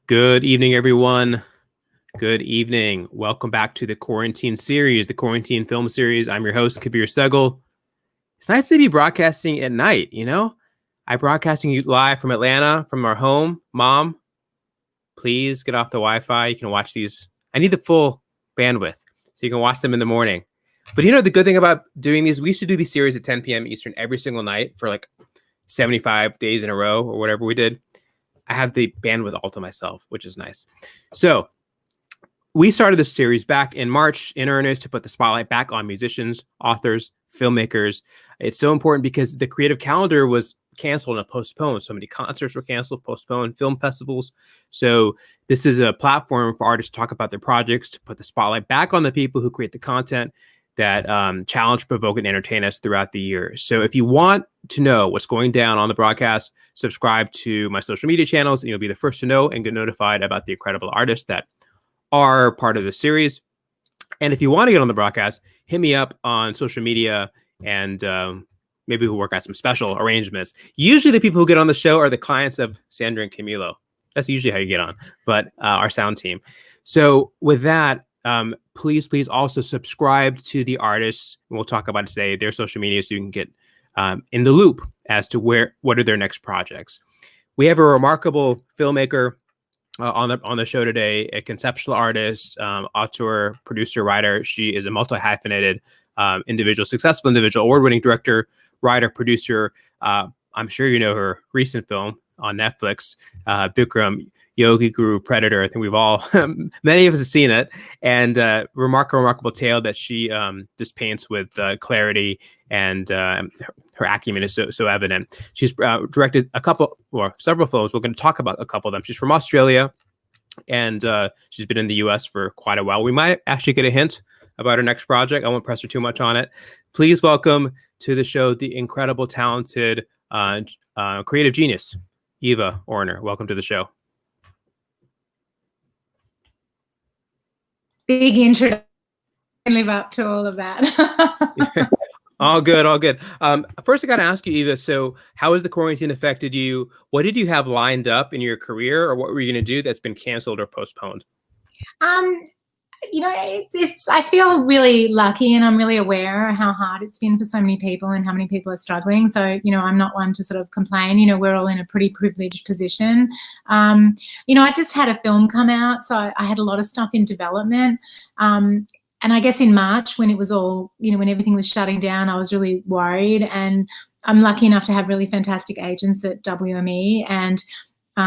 Good evening, everyone. Good evening. Welcome back to the Quarantine series, the Quarantine film series. I'm your host, Kabir Segal. It's nice to be broadcasting at night, I'm broadcasting you live from Atlanta, from our home. Mom, please get off the Wi-Fi. You can watch these. I need the full bandwidth, so you can watch them in the morning. But the good thing about doing these, we used to do these series at 10 p.m. Eastern every single night for like 75 days in a row or whatever we did. I have the bandwidth all to myself, which is nice. So we started this series back in March in earnest to put the spotlight back on musicians, authors, filmmakers. It's so important because the creative calendar was canceled and postponed. So many concerts were canceled, postponed, film festivals. So this is a platform for artists to talk about their projects, to put the spotlight back on the people who create the content that challenge, provoke, and entertain us throughout the year. So if you want to know what's going down on the broadcast, subscribe to my social media channels, and you'll be the first to know and get notified about the incredible artists that are part of the series. And if you want to get on the broadcast, hit me up on social media, and maybe we'll work out some special arrangements. Usually the people who get on the show are the clients of Sandra and Camilo. That's usually how you get on, but our sound team. So with that, please also subscribe to the artists. We'll talk about it today, their social media, so you can get in the loop as to what are their next projects. We have a remarkable filmmaker on the show today, a conceptual artist, auteur, producer, writer. She is a multi-hyphenated individual, successful individual, award-winning director, writer, producer. I'm sure you know her recent film on Netflix, Bikram, Yogi, Guru, Predator. I think we've all, many of us have seen it, and remarkable tale that she just paints with clarity, and her acumen is so evident. She's directed several films. We're going to talk about a couple of them. She's from Australia, and she's been in the US for quite a while. We might actually get a hint about her next project. I won't press her too much on it. Please welcome to the show the incredible, talented, creative genius, Eva Orner. Welcome to the show. Big intro. Live up to all of that. All good. First, I got to ask you, Eva, so how has the quarantine affected you? What did you have lined up in your career, or what were you going to do that's been canceled or postponed? I feel really lucky, and I'm really aware how hard it's been for so many people and how many people are struggling. So, I'm not one to sort of complain. We're all in a pretty privileged position. I just had a film come out, so I had a lot of stuff in development. And I guess in March, when it was all, when everything was shutting down, I was really worried. And I'm lucky enough to have really fantastic agents at WME, and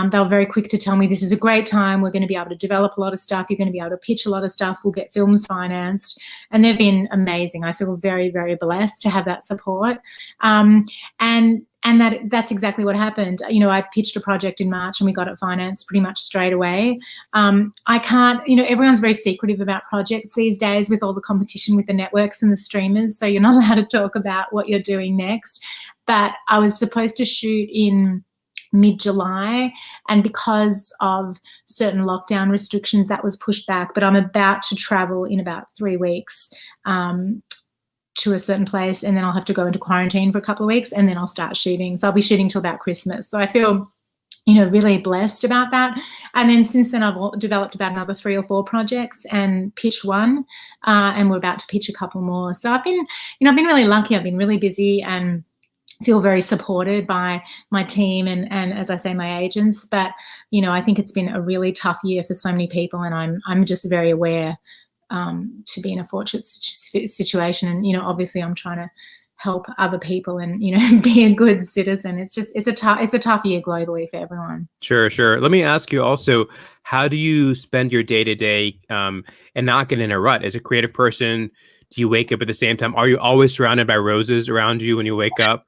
they were very quick to tell me this is a great time. We're going to be able to develop a lot of stuff. You're going to be able to pitch a lot of stuff. We'll get films financed. And they've been amazing. I feel very, very blessed to have that support. And that's exactly what happened. I pitched a project in March and we got it financed pretty much straight away. I can't, everyone's very secretive about projects these days with all the competition with the networks and the streamers. So you're not allowed to talk about what you're doing next. But I was supposed to shoot in mid-July, and because of certain lockdown restrictions, that was pushed back. But I'm about to travel in about 3 weeks to a certain place, and then I'll have to go into quarantine for a couple of weeks, and then I'll start shooting. So I'll be shooting till about Christmas. So I feel really blessed about that. And then since then, I've developed about another 3 or 4 projects and pitched one, and we're about to pitch a couple more. So I've been really lucky. I've been really busy and feel very supported by my team and as I say, my agents. But, I think it's been a really tough year for so many people, and I'm just very aware to be in a fortunate situation. And, obviously I'm trying to help other people and, be a good citizen. It's a tough year globally for everyone. Sure. Let me ask you also, how do you spend your day to day and not get in a rut? As a creative person, do you wake up at the same time? Are you always surrounded by roses around you when you wake up?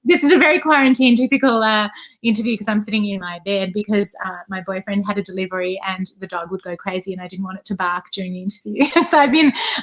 This is a very quarantine typical interview, because I'm sitting in my bed because my boyfriend had a delivery and the dog would go crazy and I didn't want it to bark during the interview. So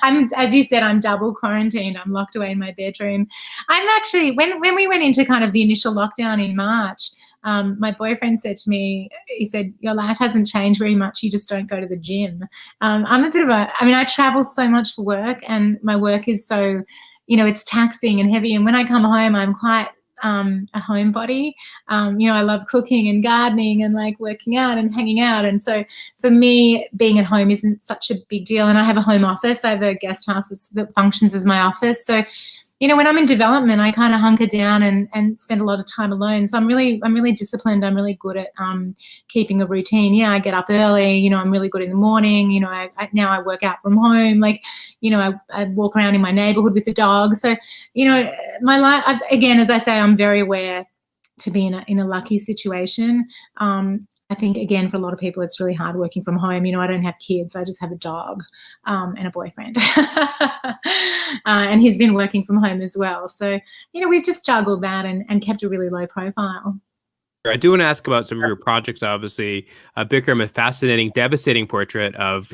I'm as you said, I'm double quarantined. I'm locked away in my bedroom. I'm actually, when we went into kind of the initial lockdown in March, my boyfriend said to me, he said, your life hasn't changed very much. You just don't go to the gym. I travel so much for work, and my work is so, it's taxing and heavy. And when I come home, I'm quite a homebody. I love cooking and gardening and like working out and hanging out. And so for me, being at home isn't such a big deal. And I have a home office. I have a guest house that functions as my office. So, when I'm in development, I kind of hunker down and spend a lot of time alone. So I'm really disciplined. I'm really good at keeping a routine. Yeah, I get up early. I'm really good in the morning. Now I work out from home. Like, I walk around in my neighborhood with the dog. So, my life, again, as I say, I'm very aware to be in a lucky situation. I think, again, for a lot of people, it's really hard working from home. I don't have kids. I just have a dog and a boyfriend. And he's been working from home as well. So, we've just juggled that and kept a really low profile. I do want to ask about some of your projects. Obviously, Bikram, a fascinating, devastating portrait of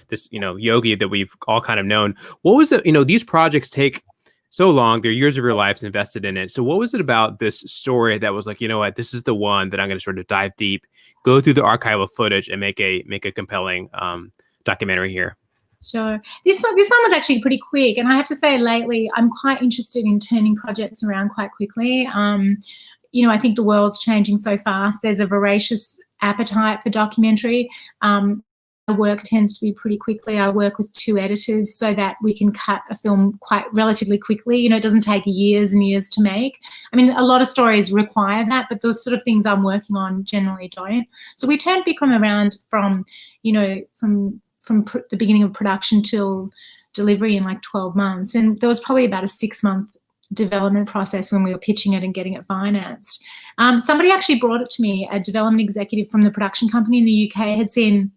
this, Yogi that we've all kind of known. What was it? These projects take so long. They're years of your lives invested in it. So what was it about this story that was like, this is the one that I'm going to sort of dive deep, go through the archival footage and make a compelling documentary here? Sure. This one was actually pretty quick. And I have to say lately, I'm quite interested in turning projects around quite quickly. I think the world's changing so fast. There's a voracious appetite for documentary. My work tends to be pretty quickly. I work with 2 editors so that we can cut a film quite relatively quickly. It doesn't take years and years to make. I mean, a lot of stories require that, but the sort of things I'm working on generally don't. So we turned Bikram around from the beginning of production till delivery in like 12 months. And there was probably about a 6-month development process when we were pitching it and getting it financed. Somebody actually brought it to me, a development executive from the production company in the UK had seen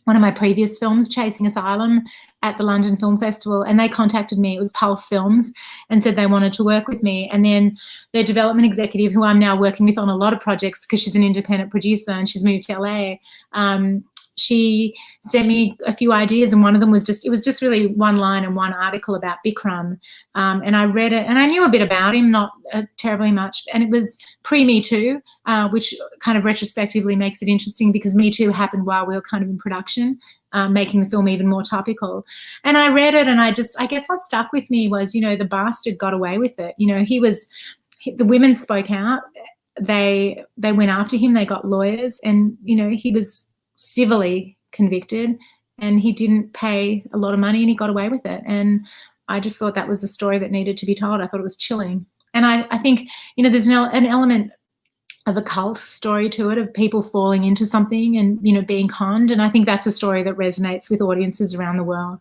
one of my previous films, Chasing Asylum, at the London Film Festival, and they contacted me. It was Pulse Films, and said they wanted to work with me. And then their development executive, who I'm now working with on a lot of projects because she's an independent producer and she's moved to LA, she sent me a few ideas, and one of them was it was just really one line and one article about Bikram. And I read it, and I knew a bit about him, not terribly much. And it was pre-Me Too, which kind of retrospectively makes it interesting because Me Too happened while we were kind of in production, making the film even more topical. And I read it, and I guess what stuck with me was, the bastard got away with it. The women spoke out. They went after him. They got lawyers, and, he was civilly convicted, and he didn't pay a lot of money, and he got away with it. And I just thought that was a story that needed to be told. I thought it was chilling. And I think, there's an element of a cult story to it, of people falling into something and, being conned. And I think that's a story that resonates with audiences around the world.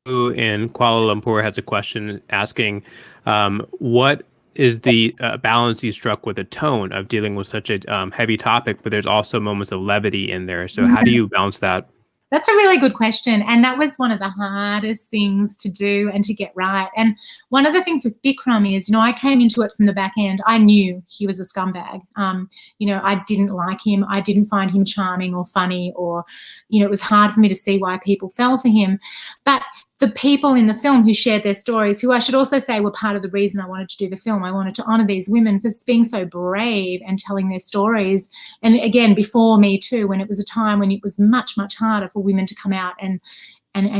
Who in Kuala Lumpur has a question asking, what is the balance you struck with the tone of dealing with such a heavy topic, but there's also moments of levity in there. So how do you balance that? That's a really good question. And that was one of the hardest things to do and to get right. And one of the things with Bikram is, I came into it from the back end. I knew he was a scumbag. I didn't like him. I didn't find him charming or funny, or, it was hard for me to see why people fell for him. But the people in the film who shared their stories, who I should also say were part of the reason I wanted to do the film. I wanted to honour these women for being so brave and telling their stories. And again, before Me Too, when it was a time when it was much, much harder for women to come out and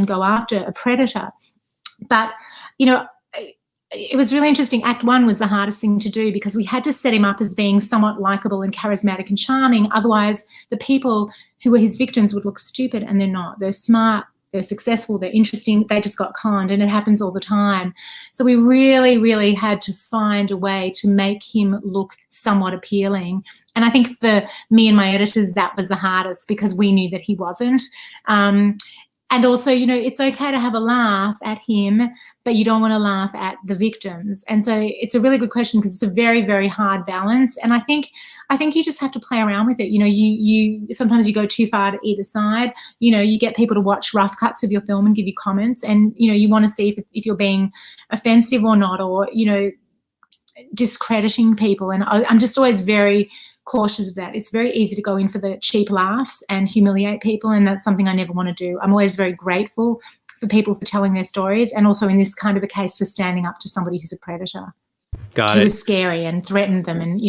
go after a predator. But, it was really interesting. Act 1 was the hardest thing to do because we had to set him up as being somewhat likeable and charismatic and charming. Otherwise, the people who were his victims would look stupid, and they're not. They're smart. They're successful, they're interesting, they just got conned, and it happens all the time. So we really, really had to find a way to make him look somewhat appealing. And I think for me and my editors, that was the hardest because we knew that he wasn't. And also, it's okay to have a laugh at him, but you don't want to laugh at the victims. And so it's a really good question because it's a very, very hard balance. And I think you just have to play around with it. You sometimes you go too far to either side. You get people to watch rough cuts of your film and give you comments, and you want to see if you're being offensive or not, or discrediting people. And I'm just always very cautious of that. It's very easy to go in for the cheap laughs and humiliate people, and that's something I never want to do. I'm always very grateful for people for telling their stories, and also in this kind of a case for standing up to somebody who's a predator. Got it. He was scary and threatened them, and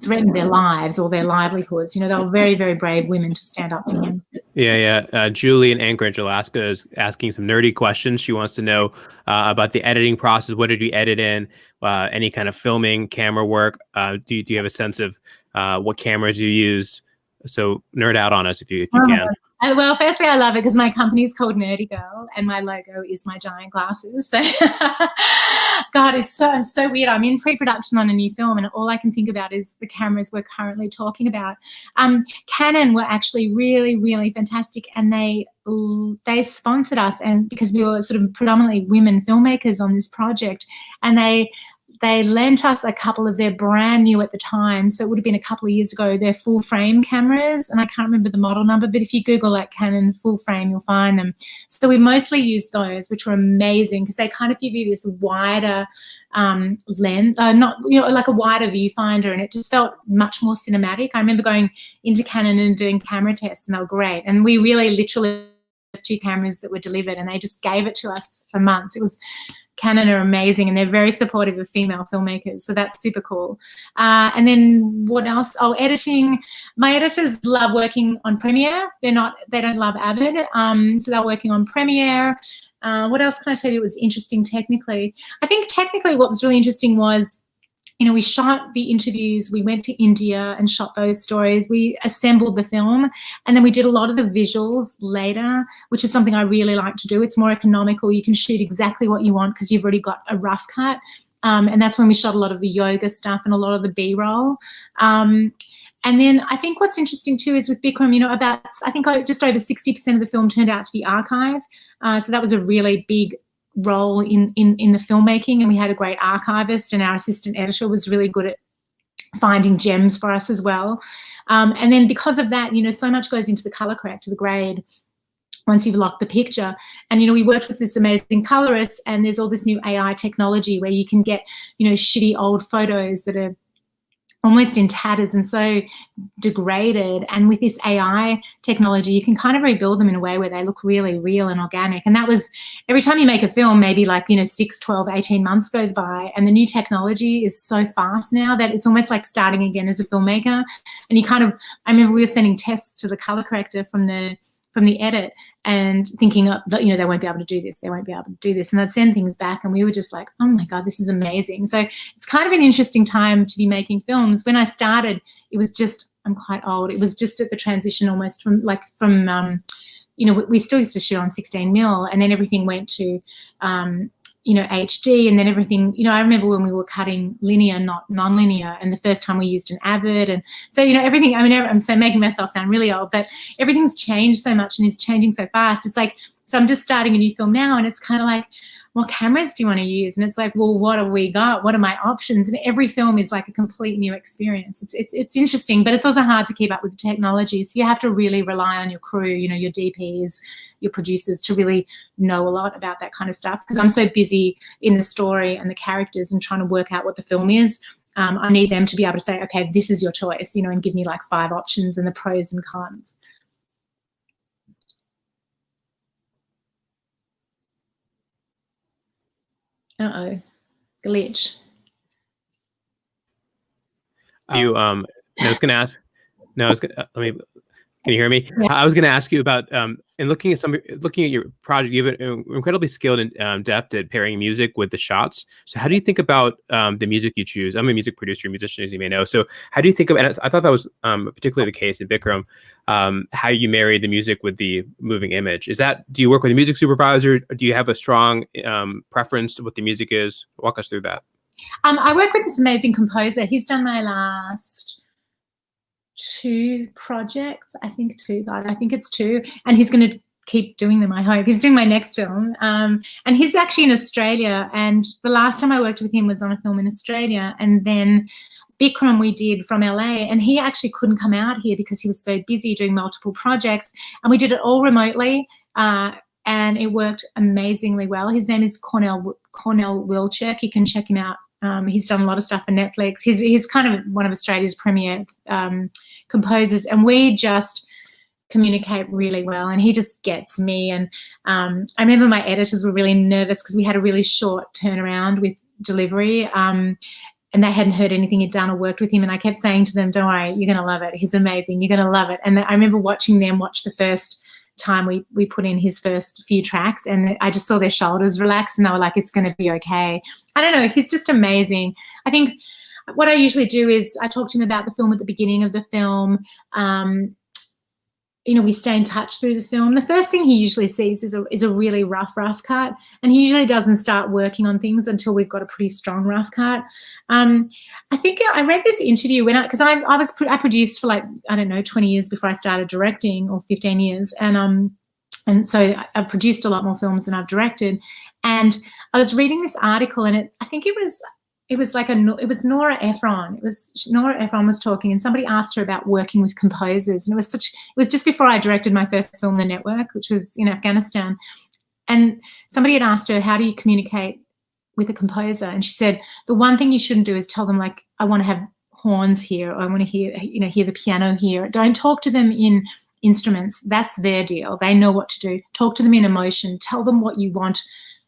threatened their lives or their livelihoods. They were very, very brave women to stand up to him. Yeah. Julie in Anchorage, Alaska is asking some nerdy questions. She wants to know about the editing process. What did you edit in? Any kind of filming, camera work? Do you have a sense of what cameras you used? So nerd out on us if you can. Well, firstly, I love it because my company's called Nerdy Girl and my logo is my giant glasses. So, God, it's so weird. I'm in pre-production on a new film and all I can think about is the cameras we're currently talking about. Canon were actually really, really fantastic, and they sponsored us, and because we were sort of predominantly women filmmakers on this project, and they lent us a couple of their brand new at the time, so it would have been a couple of years ago, their full frame cameras, and I can't remember the model number, but if you Google like Canon full frame, you'll find them. So we mostly used those, which were amazing because they kind of give you this wider lens, not, you know, like a wider viewfinder, and it just felt much more cinematic. I remember going into Canon and doing camera tests, and they were great. And we really literally two cameras that were delivered, and they just gave it to us for months. It was Canon are amazing, and they're very supportive of female filmmakers, so that's super cool. And then what else? Oh, editing. My editors love working on Premiere. They don't love Avid, so they're working on Premiere. What else can I tell you was interesting technically? I think technically what was really interesting was, you know, we shot the interviews, we went to India and shot those stories, we assembled the film, and then we did a lot of the visuals later, which is something I really like to do. It's more economical. You can shoot exactly what you want because you've already got a rough cut. And that's when we shot a lot of the yoga stuff and a lot of the B-roll. And then I think what's interesting too is with Bikram, you know, I think just over 60% of the film turned out to be archive. So that was a really big role in the filmmaking, and we had a great archivist, and our assistant editor was really good at finding gems for us as well. And then because of that, you know, so much goes into the color correct, the grade, once you've locked the picture. And, you know, we worked with this amazing colorist, and there's all this new AI technology where you can get, you know, shitty old photos that are almost in tatters and so degraded, and with this AI technology you can kind of rebuild them in a way where they look really real and organic. And that was, every time you make a film, maybe like, you know, 6, 12, 18 months goes by, and the new technology is so fast now that it's almost like starting again as a filmmaker. And you kind of, I remember we were sending tests to the color corrector from the edit and thinking, you know, they won't be able to do this, they won't be able to do this, and they'd send things back, and we were just like, oh my God, this is amazing. So it's kind of an interesting time to be making films. When I started, it was just, I'm quite old, it was just at the transition almost from you know, we still used to shoot on 16mm, and then everything went to you know, HD, and then everything, you know, I remember when we were cutting linear, not non-linear, and the first time we used an Avid, and so, you know, everything, I mean, I'm so making myself sound really old, but everything's changed so much and is changing so fast. It's like, so I'm just starting a new film now, and it's kind of like, what cameras do you want to use? And it's like, well, what have we got? What are my options? And every film is like a complete new experience. It's interesting, but it's also hard to keep up with the technology. So you have to really rely on your crew, you know, your DPs, your producers, to really know a lot about that kind of stuff. Because I'm so busy in the story and the characters and trying to work out what the film is. I need them to be able to say, okay, this is your choice, you know, and give me like 5 options and the pros and cons. Uh-oh, glitch. You I was going to ask. No, I was going to can you hear me? Yeah. I was going to ask you about in looking at your project, you have an incredibly skilled and deft at pairing music with the shots. So how do you think about the music you choose? I'm a music producer, musician, as you may know. So how do you think of, and I thought that was particularly the case in Bikram, how you marry the music with the moving image. Do you work with a music supervisor? Or do you have a strong preference to what the music is? Walk us through that. I work with this amazing composer. He's done my last 2 projects, I think 2, God, I think it's 2, and he's going to keep doing them, I hope. He's doing my next film, and he's actually in Australia, and the last time I worked with him was on a film in Australia, and then Bikram we did from LA, and he actually couldn't come out here because he was so busy doing multiple projects, and we did it all remotely, and it worked amazingly well. His name is Cornell Wilczek. You can check him out. He's done a lot of stuff for Netflix. He's kind of one of Australia's premier composers, and we just communicate really well, and he just gets me. And I remember my editors were really nervous because we had a really short turnaround with delivery, and they hadn't heard anything he'd done or worked with him, and I kept saying to them, don't worry, you're going to love it. He's amazing. You're going to love it. And I remember watching them watch the first time we put in his first few tracks, and I just saw their shoulders relax and they were like, it's going to be okay. I don't know, he's just amazing. I think what I usually do is I talk to him about the film at the beginning of the film. We stay in touch through the film. The first thing he usually sees is a really rough cut, and he usually doesn't start working on things until we've got a pretty strong rough cut. I think I read this interview because I produced for 20 years before I started directing, or 15 years, and so I've produced a lot more films than I've directed. And I was reading this article, and I think it was Nora Ephron. Nora Ephron was talking, and somebody asked her about working with composers. And it was just before I directed my first film, The Network, which was in Afghanistan. And somebody had asked her, how do you communicate with a composer? And she said, the one thing you shouldn't do is tell them, like, I want to have horns here, or I want to hear the piano here. Don't talk to them in instruments. That's their deal. They know what to do. Talk to them in emotion. Tell them what you want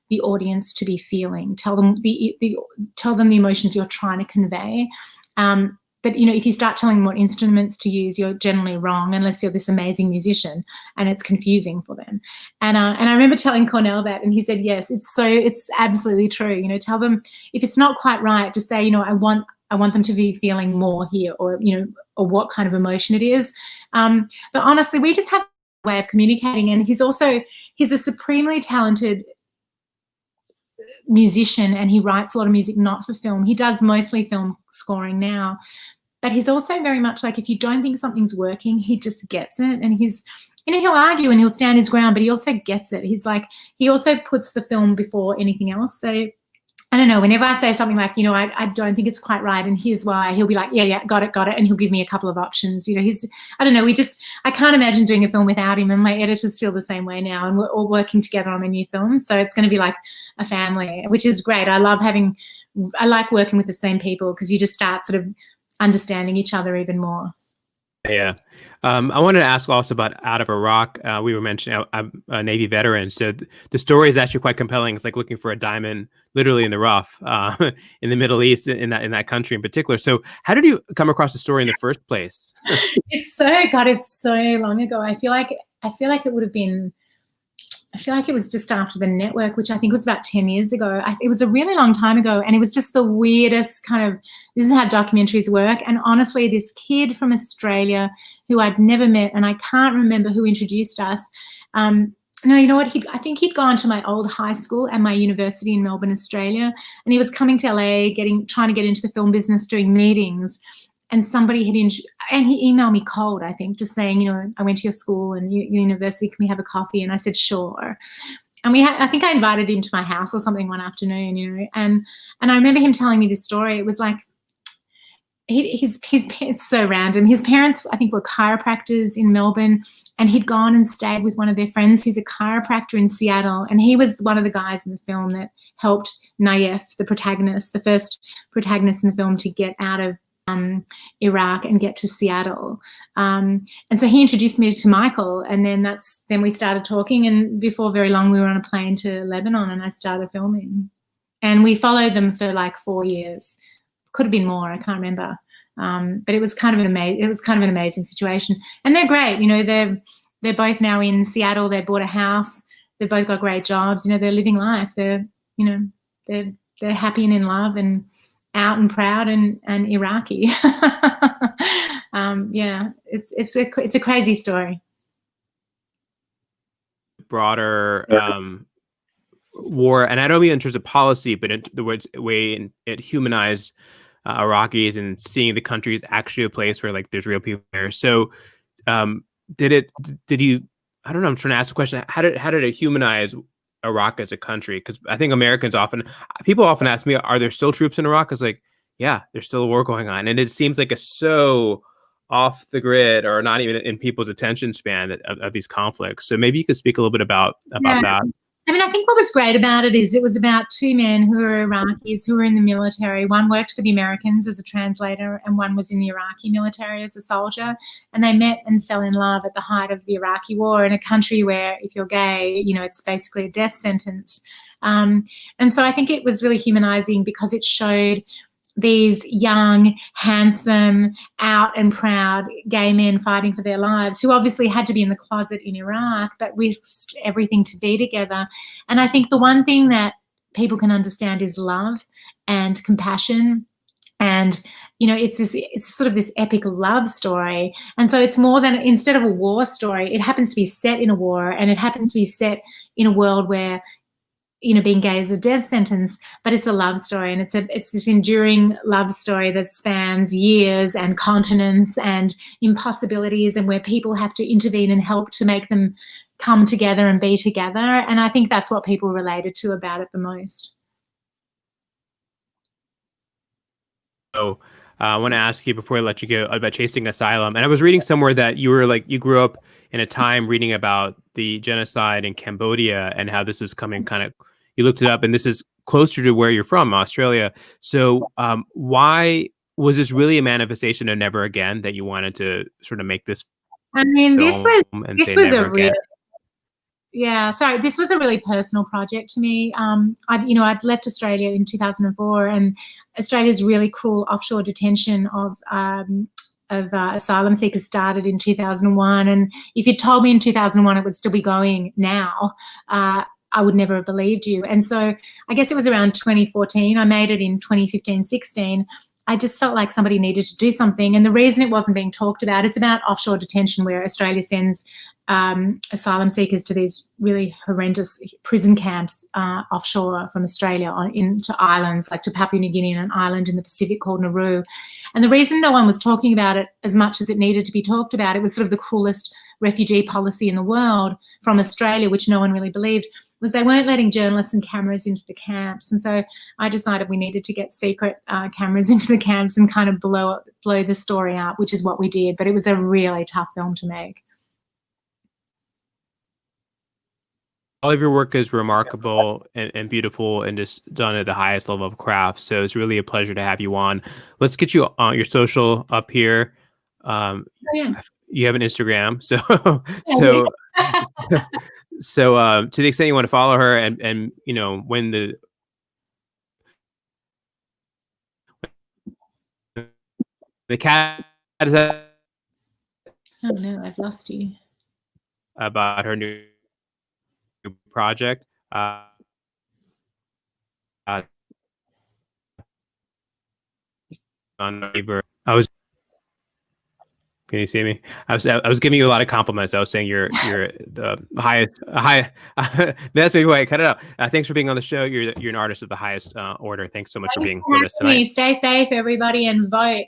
the audience to be feeling. Tell them the emotions you're trying to convey. But if you start telling them what instruments to use, you're generally wrong, unless you're this amazing musician, and it's confusing for them. And I remember telling Cornell that, and he said, yes, it's absolutely true. Tell them if it's not quite right, just say, I want them to be feeling more here, or what kind of emotion it is. But honestly, we just have a way of communicating, and he's a supremely talented musician, and he writes a lot of music not for film. He does mostly film scoring now, but he's also very much like, if you don't think something's working, he just gets it. And he'll argue and he'll stand his ground, but he also gets it. He also puts the film before anything else. So I don't know, whenever I say something like, I don't think it's quite right, and here's why, he'll be like, yeah, got it. And he'll give me a couple of options. I don't know, I can't imagine doing a film without him, and my editors feel the same way now, and we're all working together on a new film. So it's going to be like a family, which is great. I like working with the same people, because you just start sort of understanding each other even more. Yeah. I wanted to ask also about Out of Iraq. We were mentioning I'm a Navy veteran, so the story is actually quite compelling. It's like looking for a diamond literally in the rough in the Middle East, in that country in particular. So how did you come across the story in the first place? It's so long ago. I feel like it would have been, I feel like it was just after The Network, which I think was about 10 years ago. It was a really long time ago, and it was just the weirdest kind of, this is how documentaries work. And honestly, this kid from Australia who I'd never met, and I can't remember who introduced us. No, you know what? I think he'd gone to my old high school and my university in Melbourne, Australia, and he was coming to LA, trying to get into the film business, doing meetings. And somebody and he emailed me cold, I think, just saying, I went to your school and your university, can we have a coffee? And I said, sure. And I think I invited him to my house or something one afternoon, and I remember him telling me this story. It was like, it's so random. His parents, I think, were chiropractors in Melbourne, and he'd gone and stayed with one of their friends who's a chiropractor in Seattle, and he was one of the guys in the film that helped Nayef, the first protagonist in the film, to get out of Iraq and get to Seattle. And so he introduced me to Michael, and then we started talking, and before very long we were on a plane to Lebanon, and I started filming. And we followed them for like 4 years. Could have been more, I can't remember. But it was kind of an amazing situation. And they're great, they're both now in Seattle, they bought a house, they've both got great jobs, they're living life. They're happy and in love and out and proud and Iraqi. Yeah, it's a crazy story. Broader war, and I don't mean in terms of policy, but in the way it humanized Iraqis, and seeing the country is actually a place where like there's real people there. So did you, I don't know, I'm trying to ask the question, how did it humanize Iraq as a country? Because I think people often ask me, are there still troops in Iraq? It's like, yeah, there's still a war going on, and it seems like it's so off the grid, or not even in people's attention span of these conflicts. So maybe you could speak a little bit about that. I mean, I think what was great about it is it was about two men who were Iraqis who were in the military. One worked for the Americans as a translator, and one was in the Iraqi military as a soldier. And they met and fell in love at the height of the Iraqi war, in a country where if you're gay, it's basically a death sentence. And so I think it was really humanizing, because it showed these young, handsome, out and proud gay men fighting for their lives, who obviously had to be in the closet in Iraq, but risked everything to be together. And I think the one thing that people can understand is love and compassion. And, you know, it's sort of this epic love story. And so it's more than, instead of a war story, it happens to be set in a war, and it happens to be set in a world where, you know, being gay is a death sentence, but it's a love story, and it's this enduring love story that spans years and continents and impossibilities, and where people have to intervene and help to make them come together and be together. And I think that's what people related to about it the most. So I want to ask you before I let you go about chasing asylum. And I was reading somewhere that you grew up in a time reading about the genocide in Cambodia and how this was coming you looked it up, and this is closer to where you're from, Australia. So why was this really a manifestation of Never Again, that you wanted to sort of make this I mean, this was a real, yeah, sorry, this was a really personal project to me. I'd left Australia in 2004, and Australia's really cruel offshore detention of asylum seekers started in 2001. And if you told me in 2001 it would still be going now, I would never have believed you. And so I guess it was around 2014. I made it in 2015-16. I just felt like somebody needed to do something. And the reason it wasn't being talked about, it's about offshore detention, where Australia sends asylum seekers to these really horrendous prison camps offshore from Australia into islands, like to Papua New Guinea and an island in the Pacific called Nauru. And the reason no one was talking about it as much as it needed to be talked about, it was sort of the cruelest refugee policy in the world from Australia, which no one really believed, was they weren't letting journalists and cameras into the camps. And so I decided we needed to get secret cameras into the camps and kind of blow the story up, which is what we did. But it was a really tough film to make. All of your work is remarkable and beautiful and just done at the highest level of craft. So it's really a pleasure to have you on. Let's get you on your social up here. You have an Instagram, so to the extent you want to follow her, and you know, when the cat is oh no, I've lost you. About her new project. Can you see me? I was giving you a lot of compliments. I was saying you're the highest. That's maybe why I cut it out. Thanks for being on the show. You're an artist of the highest order. Thanks so much for being with us tonight. Stay safe, everybody, and vote.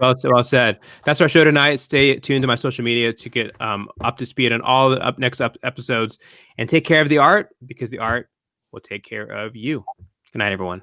Well said. That's our show tonight. Stay tuned to my social media to get up to speed on all the next episodes, and take care of the art, because the art will take care of you. Good night, everyone.